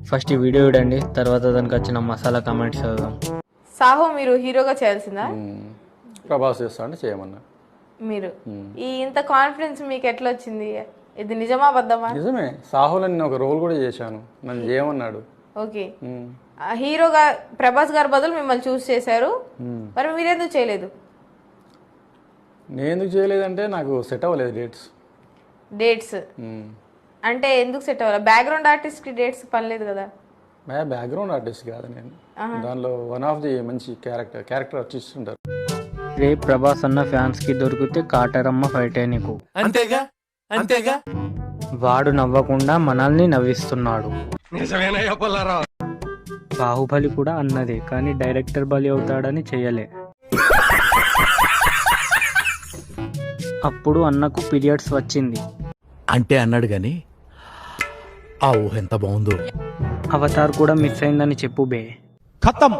First ఈ video చూడండి, తర్వాత దానికి వచ్చిన మసాలా కామెంట్స్ చదువుదాం. సాహో మీరు హీరోగా చేయాల్సిందా? ప్రభాస్ చేస్తా అంటే చేయమన్నా. మీరు ఈ ఇంత కాన్ఫిడెన్స్ మీకు ఎట్లా వచ్చింది? ఇది నిజమా అబద్ధమా? నిజమే, సాహుల్ అని నేను ఒక రోల్ కూడా చేశాను, నన్ను చేయమన్నాడు. ఓకే, హీరోగా ప్రభాస్ గారి బదులు మిమ్మల్ని చూస్ చేశారు, మరి మీరెందుకు చేయలేదు? నేను ఎందుకు చేయలేదంటే నాకు సెట్ అవ్వలేదు డేట్స్ అంటే ఎందుకు సెట్ అవ్వాలి? బ్యాక్గ్రౌండ్ ఆర్టిస్ట్ కి డేట్స్ పనిలేదు కదా. బ్యాక్గ్రౌండ్ ఆర్టిస్ట్ కాదు నేను, దానిలో వన్ ఆఫ్ ది మంచి క్యారెక్టర్ ఆర్టిస్ట్ ఉంటారు. రే ప్రభాస్ అన్న ఫ్యాన్స్ కి దొరికితే కాటరమ్మ ఫైటే నీకు. అంతేగా అంతేగా. వాడు నవ్వకుండా మనల్ని నవ్విస్తున్నాడు. బాహుబలి కూడా అన్నదే, కానీ డైరెక్టర్ బలి అవుతాడని చెయ్యలే. అప్పుడు అన్నకు పీరియడ్స్ వచ్చింది అంటే అన్నాడు గాని ఆ ఊహ ఎంత బాగుందో. అవతార్ కూడా మిస్ అయిందని చెప్పు బే. ఖతం.